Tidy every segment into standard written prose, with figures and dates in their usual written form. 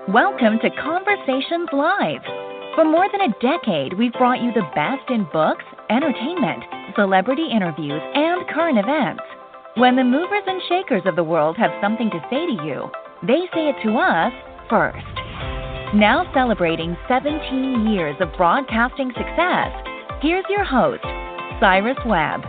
Welcome to Conversations Live. For more than a decade, we've brought you the best in books, entertainment, celebrity interviews, and current events. When the movers and shakers of the world have something to say to you, they say it to us first. Now celebrating 17 years of broadcasting success, here's your host, Cyrus-Webb.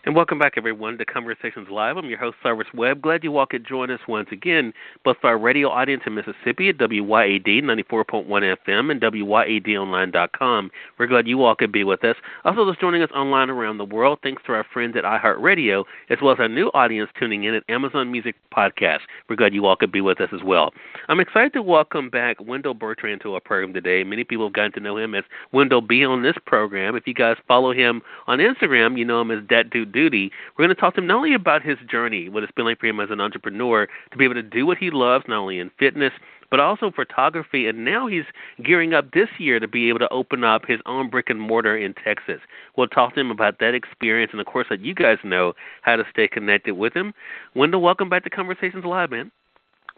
And welcome back, everyone, to Conversations Live. I'm your host, Cyrus-Webb. Glad you all could join us once again, both for our radio audience in Mississippi at WYAD 94.1 FM and WYADonline.com. We're glad you all could be with us. Also, those joining us online around the world, thanks to our friends at iHeartRadio, as well as our new audience tuning in at Amazon Music Podcast. We're glad you all could be with us as well. I'm excited to welcome back Wendell Bertrand to our program today. Many people have gotten to know him as Wendell B on this program. If you guys follow him on Instagram, you know him as Dat Dude Duty. We're going to talk to him not only about his journey, what it's been like for him as an entrepreneur to be able to do what he loves, not only in fitness, but also photography. And now he's gearing up this year to be able to open up his own brick and mortar in Texas. We'll talk to him about that experience and, of course, let you guys know how to stay connected with him. Wendell, welcome back to Conversations Live, man.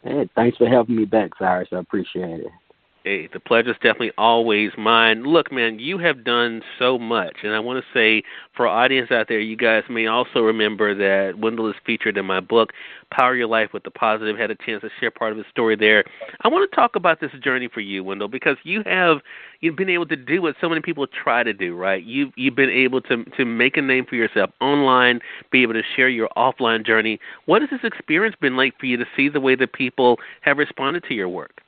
Hey, thanks for having me back, Cyrus. I appreciate it. Hey, the pleasure's definitely always mine. Look, man, you have done so much, and I want to say for our audience out there, you guys may also remember that Wendell is featured in my book, Power Your Life with the Positive. Had a chance to share part of his story there. I want to talk about this journey for you, Wendell, because you've been able to do what so many people try to do, right? You've been able to make a name for yourself online, be able to share your offline journey. What has this experience been like for you to see the way that people have responded to your work?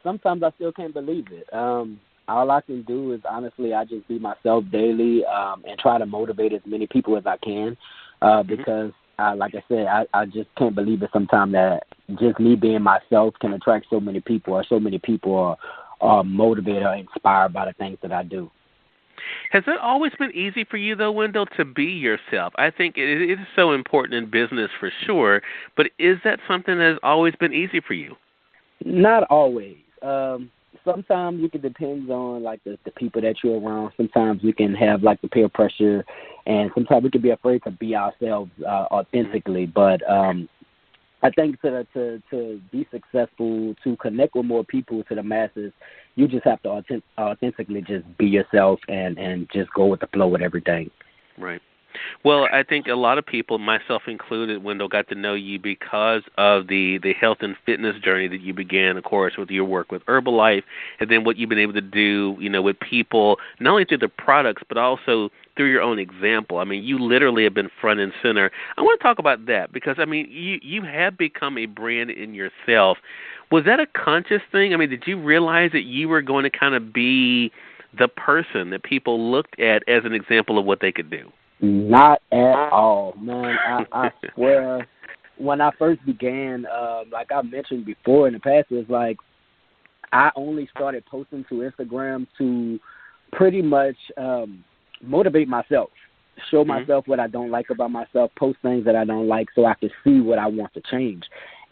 Sometimes I still can't believe it. All I can do is, honestly, I just be myself daily and try to motivate as many people as I can because, like I said, I just can't believe it sometimes that just me being myself can attract so many people, or so many people are motivated or inspired by the things that I do. Has it always been easy for you, though, Wendell, to be yourself? I think it is so important in business for sure, but is that something that has always been easy for you? Not always. Sometimes it can depend on like the people that you're around. Sometimes we can have like the peer pressure, and sometimes we can be afraid to be ourselves authentically. But I think to be successful, to connect with more people, to the masses, you just have to authentically just be yourself and just go with the flow with everything. Right. Well, I think a lot of people, myself included, Wendell, got to know you because of the health and fitness journey that you began, of course, with your work with Herbalife, and then what you've been able to do, with people, not only through the products, but also through your own example. I mean, you literally have been front and center. I want to talk about that because, I mean, you have become a brand in yourself. Was that a conscious thing? I mean, did you realize that you were going to kind of be the person that people looked at as an example of what they could do? Not at all, man. I swear, when I first began, like I mentioned before in the past, it was like I only started posting to Instagram to pretty much motivate myself, show myself what I don't like about myself, post things that I don't like so I can see what I want to change.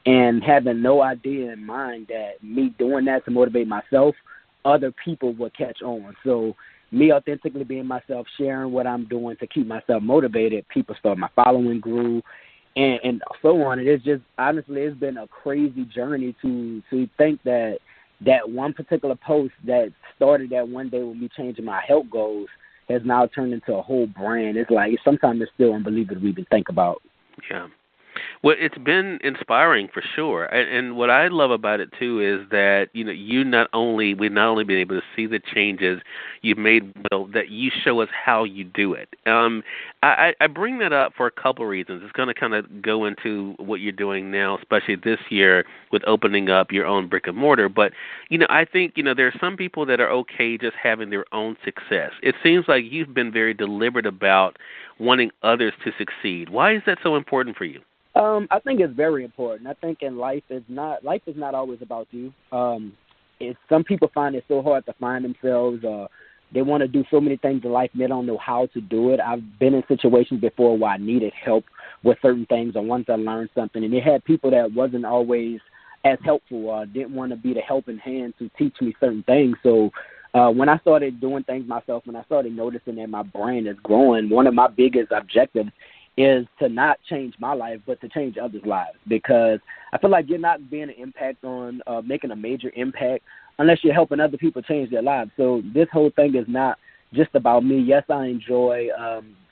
And having no idea in mind that me doing that to motivate myself, other people would catch on. So me authentically being myself, sharing what I'm doing to keep myself motivated, people start, my following grew, and so on. And it's just, honestly, it's been a crazy journey to think that one particular post that started that one day with me changing my health goals has now turned into a whole brand. It's like, sometimes it's still unbelievable to even think about. Yeah. Well, it's been inspiring for sure, and what I love about it too is that we've not only been able to see the changes you've made, Will, that you show us how you do it. I bring that up for a couple of reasons. It's going to kind of go into what you're doing now, especially this year with opening up your own brick and mortar. But I think there are some people that are okay just having their own success. It seems like you've been very deliberate about wanting others to succeed. Why is that so important for you? I think it's very important. I think in life is not always about you. Some people find it so hard to find themselves. They want to do so many things in life and they don't know how to do it. I've been in situations before where I needed help with certain things. I wanted to learn something, and they had people that wasn't always as helpful or didn't want to be the helping hand to teach me certain things. So when I started doing things myself, when I started noticing that my brain is growing, one of my biggest objectives is to not change my life, but to change others' lives. Because I feel like you're not being an impact on making a major impact unless you're helping other people change their lives. So this whole thing is not just about me. Yes, I enjoy,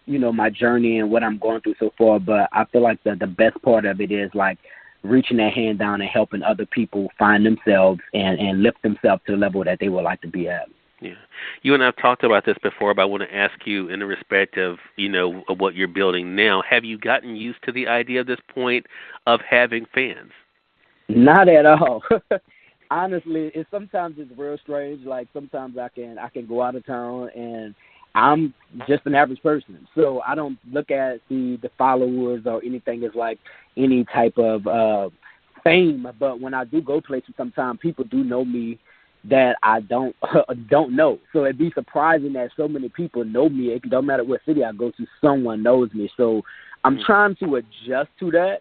my journey and what I'm going through so far, but I feel like the best part of it is like reaching that hand down and helping other people find themselves and lift themselves to the level that they would like to be at. Yeah. You and I have talked about this before, but I want to ask you in the respect of, of what you're building now. Have you gotten used to the idea at this point of having fans? Not at all. Honestly, sometimes it's real strange. Like sometimes I can go out of town and I'm just an average person. So I don't look at the followers or anything as like any type of fame. But when I do go places, sometimes people do know me that I don't know. So it'd be surprising that so many people know me. It don't matter what city I go to, someone knows me. So I'm trying to adjust to that.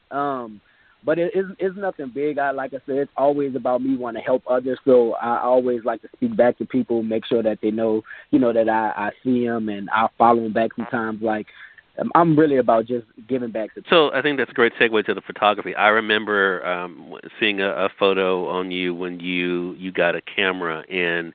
But it's nothing big. Like I said, it's always about me wanting to help others. So I always like to speak back to people, make sure that they know, that I see them and I'll follow them back sometimes. Like I'm really about just giving back to people. So I think that's a great segue to the photography. I remember seeing a photo on you when you got a camera and,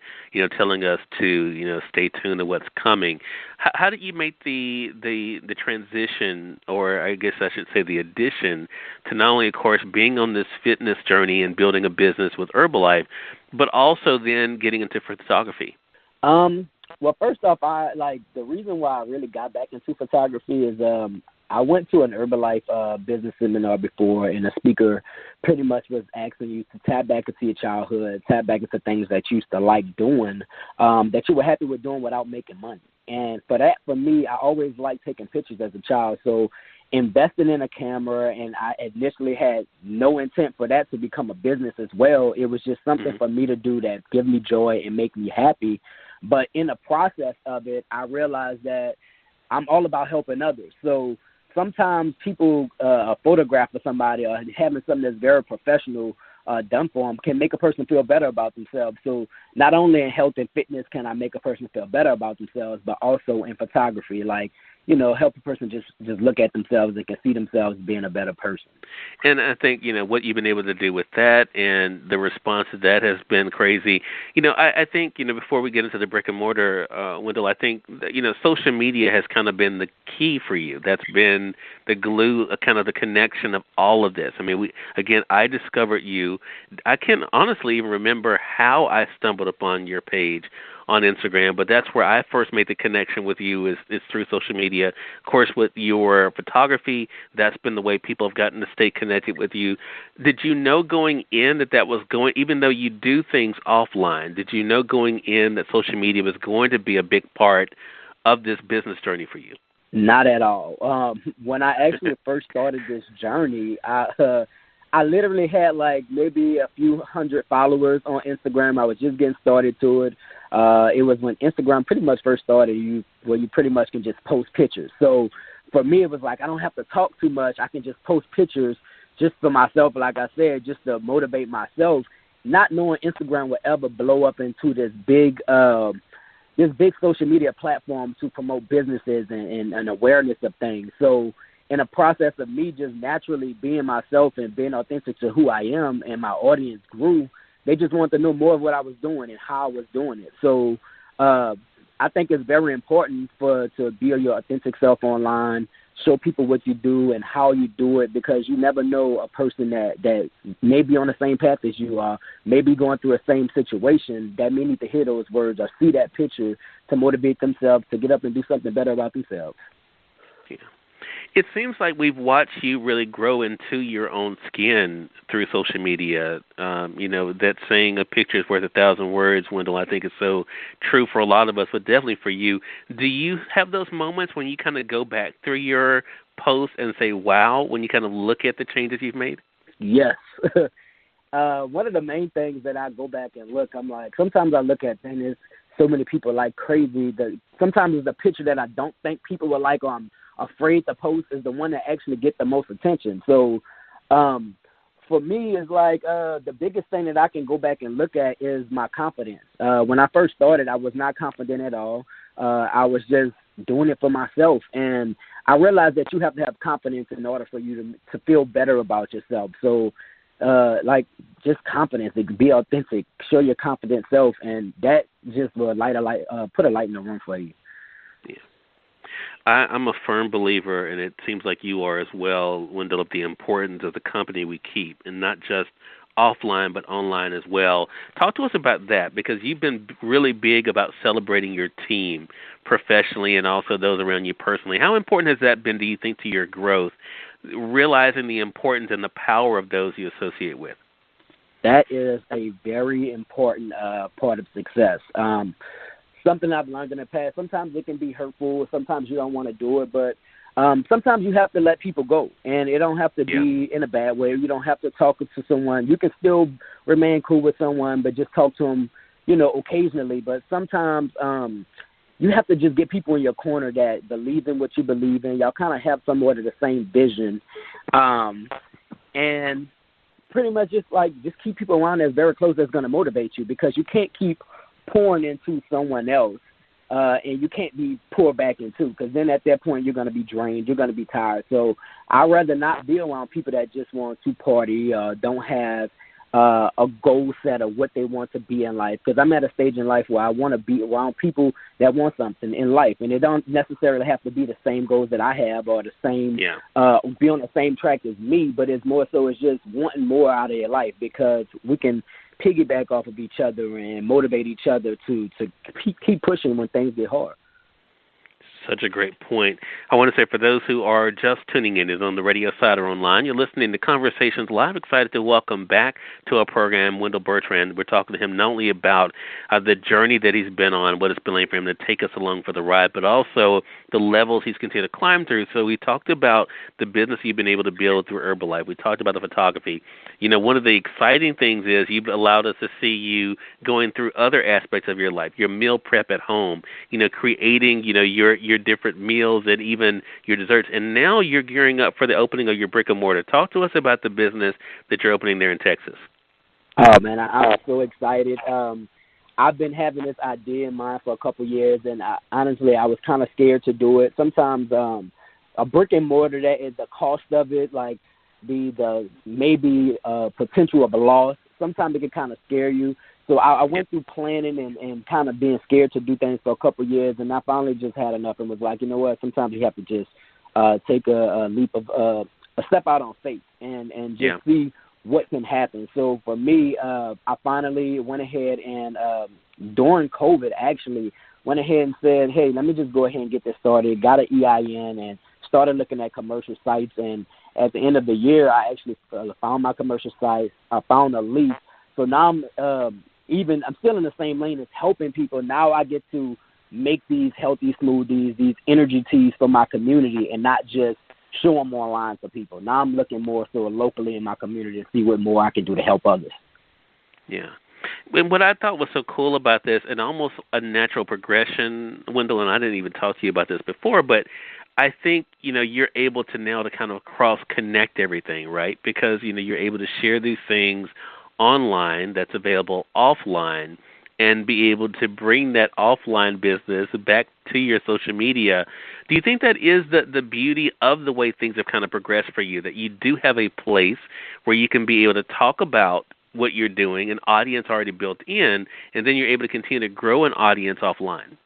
telling us to, stay tuned to what's coming. How did you make the transition, or I guess I should say the addition, to not only, of course, being on this fitness journey and building a business with Herbalife, but also then getting into photography? Well, first off, the reason why I really got back into photography is I went to an Herbalife business seminar before, and the speaker pretty much was asking you to tap back into your childhood, tap back into things that you used to like doing, that you were happy with doing without making money. And for me, I always liked taking pictures as a child. So investing in a camera, and I initially had no intent for that to become a business as well. It was just something for me to do that give me joy and make me happy. But in the process of it, I realized that I'm all about helping others. So sometimes people, a photograph of somebody or having something that's very professional done for them can make a person feel better about themselves. So not only in health and fitness can I make a person feel better about themselves, but also in photography, help a person just look at themselves and can see themselves being a better person. And I think, what you've been able to do with that and the response to that has been crazy. I think, before we get into the brick and mortar, Wendell, I think, social media has kind of been the key for you. That's been the glue, kind of the connection of all of this. I mean, I discovered you. I can honestly even remember how I stumbled upon your page on Instagram, but that's where I first made the connection with you is through social media. Of course, with your photography, that's been the way people have gotten to stay connected with you. Did you know going in that was going, even though you do things offline, did you know going in that social media was going to be a big part of this business journey for you? Not at all. When I actually first started this journey, I literally had maybe a few hundred followers on Instagram. I was just getting started to it. It was when Instagram pretty much first started, where you pretty much can just post pictures. So for me, it was I don't have to talk too much. I can just post pictures just for myself, like I said, just to motivate myself, not knowing Instagram would ever blow up into this big social media platform to promote businesses and awareness of things. So in a process of me just naturally being myself and being authentic to who I am, and my audience grew, they just wanted to know more of what I was doing and how I was doing it. So I think it's very important to be your authentic self online, show people what you do and how you do it, because you never know a person that may be on the same path as you are, may be going through the same situation, that may need to hear those words or see that picture to motivate themselves to get up and do something better about themselves. Yeah. It seems like we've watched you really grow into your own skin through social media. That saying a picture is worth 1,000 words, Wendell, I think is so true for a lot of us, but definitely for you. Do you have those moments when you kind of go back through your posts and say, wow, when you kind of look at the changes you've made? Yes. One of the main things that I go back and look, I'm like, sometimes I look at things, there's so many people like crazy. Sometimes it's the picture that I don't think people will like, or I'm afraid to post, is the one that actually get the most attention. So for me, it's the biggest thing that I can go back and look at is my confidence. When I first started, I was not confident at all. I was just doing it for myself. And I realized that you have to have confidence in order for you to feel better about yourself. So, like, just confidence, be authentic, show your confident self, and that just will put a light in the room for you. Yeah. I'm a firm believer, and it seems like you are as well, Wendell, of the importance of the company we keep, and not just offline but online as well. Talk to us about that, because you've been really big about celebrating your team professionally and also those around you personally. How important has that been, do you think, to your growth, realizing the importance and the power of those you associate with? That is a very important part of success. Something I've learned in the past, sometimes it can be hurtful, sometimes you don't want to do it, but sometimes you have to let people go, and it don't have to be in a bad way. You don't have to talk to someone. You can still remain cool with someone, but just talk to them, occasionally. But sometimes you have to just get people in your corner that believe in what you believe in. Y'all kind of have somewhat of the same vision, and pretty much just keep people around that's very close that's going to motivate you, because you can't keep pouring into someone else. And you can't be poured back into, because then at that point you're going to be drained, you're going to be tired. So I'd rather not be around people that just want to party, don't have a goal set of what they want to be in life, because I'm at a stage in life where I want to be around people that want something in life, and it don't necessarily have to be the same goals that I have or the same be on the same track as me, but it's more so it's just wanting more out of your life, because we can piggyback off of each other and motivate each other to keep pushing when things get hard. Such a great point. I want to say, for those who are just tuning in, is on the radio side or online, you're listening to Conversations Live. Excited to welcome back to our program Wendell Bertrand. We're talking to him not only about the journey that he's been on, what it's been like for him to take us along for the ride, but also the levels he's continued to climb through. So we talked about the business you've been able to build through Herbalife. We talked about the photography. One of the exciting things is you've allowed us to see you going through other aspects of your life, your meal prep at home, creating, your different meals and even your desserts. And now you're gearing up for the opening of your brick and mortar. Talk to us about the business that you're opening there in Texas. Oh, man, I'm so excited. I've been having this idea in mind for a couple years, and honestly, I was kind of scared to do it. Sometimes a brick and mortar, that is the cost of it, like the maybe potential of a loss. Sometimes it can kind of scare you. So I went through planning and kind of being scared to do things for a couple of years, and I finally just had enough and was like, you know what, sometimes you have to just take a leap of a step out on faith and just see what can happen. So for me, I finally went ahead and during COVID actually went ahead and said, hey, let me just go ahead and get this started, got an EIN and started looking at commercial sites. And at the end of the year, I actually found my commercial site. I found a lease. So now I'm still in the same lane as helping people. Now I get to make these healthy smoothies, these energy teas for my community, and not just show them online for people. Now I'm looking more so locally in my community to see what more I can do to help others. Yeah. And what I thought was so cool about this, and almost a natural progression, Wendell, and I didn't even talk to you about this before, but I think, you're able to now to kind of cross-connect everything, right? Because, you're able to share these things online that's available offline and be able to bring that offline business back to your social media. Do you think that is the beauty of the way things have kind of progressed for you, that you do have a place where you can be able to talk about what you're doing, an audience already built in, and then you're able to continue to grow an audience offline?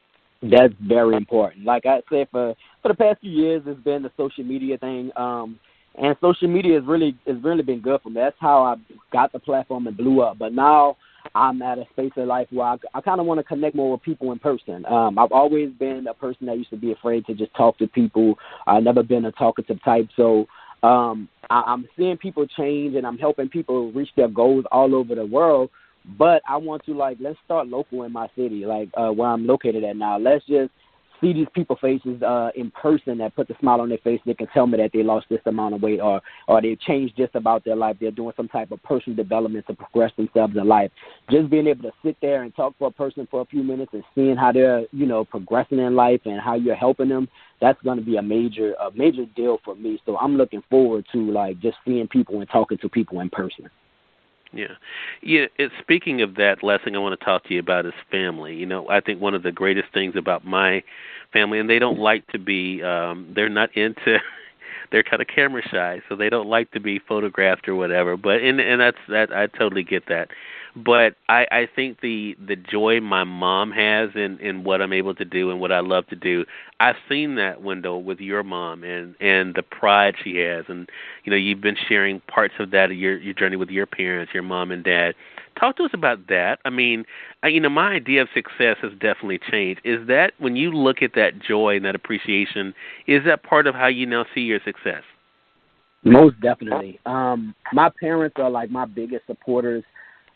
That's very important. Like I said, for the past few years, it's been the social media thing. And social media has really been good for me. That's how I got the platform and blew up. But now I'm at a space of life where I kind of want to connect more with people in person. I've always been a person that used to be afraid to just talk to people. I've never been a talkative type. So I'm seeing people change, and I'm helping people reach their goals all over the world. But I want to, let's start local in my city, where I'm located at now. Let's just see these people's faces in person that put the smile on their face. They can tell me that they lost this amount of weight or they've changed just about their life. They're doing some type of personal development to progress themselves in life. Just being able to sit there and talk to a person for a few minutes and seeing how they're, progressing in life and how you're helping them, that's going to be a major deal for me. So I'm looking forward to, just seeing people and talking to people in person. Yeah. Yeah. Speaking of that, last thing I want to talk to you about is family. I think one of the greatest things about my family, and they don't like to be, they're not into, they're kind of camera shy, so they don't like to be photographed or whatever. But and that I totally get that. But I think the joy my mom has in what I'm able to do and what I love to do, I've seen that, Wendell, with your mom and the pride she has. And, you've been sharing parts of that, your journey with your parents, your mom and dad. Talk to us about that. I mean, my idea of success has definitely changed. Is that, when you look at that joy and that appreciation, is that part of how you now see your success? Most definitely. My parents are like my biggest supporters.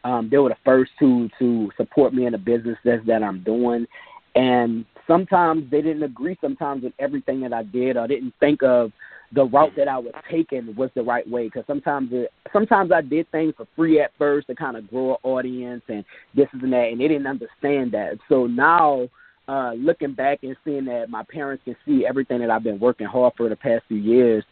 They were the first to support me in the business that I'm doing. And sometimes they didn't agree sometimes with everything that I did, or didn't think of the route that I was taking was the right way. Because sometimes I did things for free at first to kind of grow an audience and this and that, and they didn't understand that. So now, looking back and seeing that my parents can see everything that I've been working hard for the past few years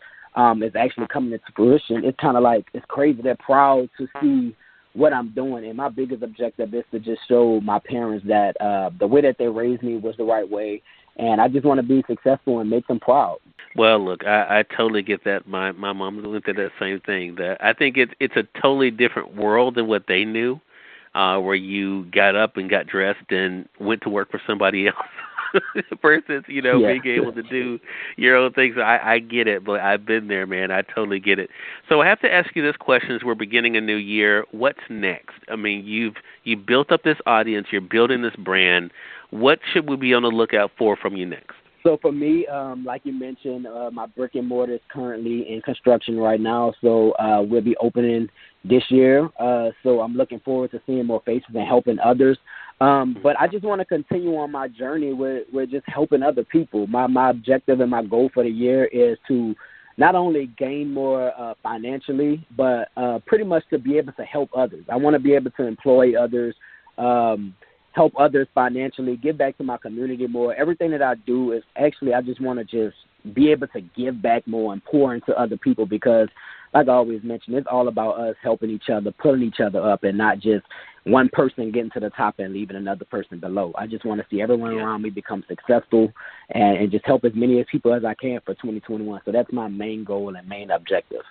is actually coming into fruition, it's kind of like, it's crazy. They're proud to see what I'm doing, and my biggest objective is to just show my parents that the way that they raised me was the right way, and I just want to be successful and make them proud. Well, look, I totally get that. My mom went through that same thing. I think it's a totally different world than what they knew, where you got up and got dressed and went to work for somebody else. Versus, being able to do your own things. I get it, but I've been there, man. I totally get it. So I have to ask you this question as we're beginning a new year. What's next? I mean, you've built up this audience. You're building this brand. What should we be on the lookout for from you next? So for me, like you mentioned, my brick and mortar is currently in construction right now. So we'll be opening this year. So I'm looking forward to seeing more faces and helping others. But I just want to continue on my journey with just helping other people. My objective and my goal for the year is to not only gain more financially, but pretty much to be able to help others. I want to be able to employ others, help others financially, give back to my community more. Everything that I do is actually, I just want to just be able to give back more and pour into other people, because like I always mention, it's all about us helping each other, pulling each other up, and not just one person getting to the top and leaving another person below. I just want to see everyone around me become successful and just help as many people as I can for 2021. So that's my main goal and main objective.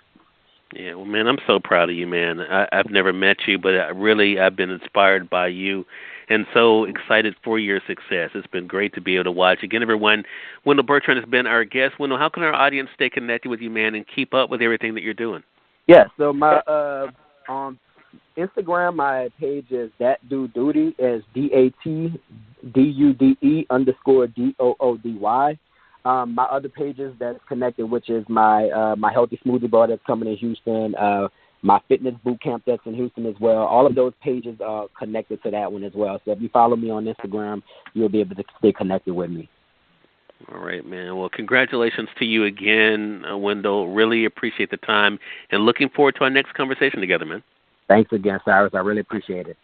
Yeah, well, man, I'm so proud of you, man. I've never met you, but I've been inspired by you and so excited for your success. It's been great to be able to watch. Again, everyone, Wendell Bertrand has been our guest. Wendell, how can our audience stay connected with you, man, and keep up with everything that you're doing? Yeah, so my on Instagram, my page is That Dude Duty, is DATDUDE_DOODY. My other pages that's connected, which is my healthy smoothie bar that's coming in Houston, my fitness boot camp that's in Houston as well. All of those pages are connected to that one as well. So if you follow me on Instagram, you'll be able to stay connected with me. All right, man. Well, congratulations to you again, Wendell. Really appreciate the time and looking forward to our next conversation together, man. Thanks again, Cyrus. I really appreciate it.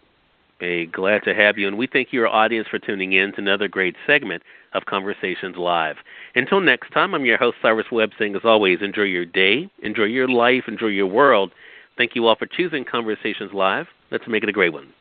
Hey, glad to have you. And we thank your audience for tuning in to another great segment of Conversations Live. Until next time, I'm your host, Cyrus-Webb, saying, as always, enjoy your day, enjoy your life, enjoy your world. Thank you all for choosing Conversations Live. Let's make it a great one.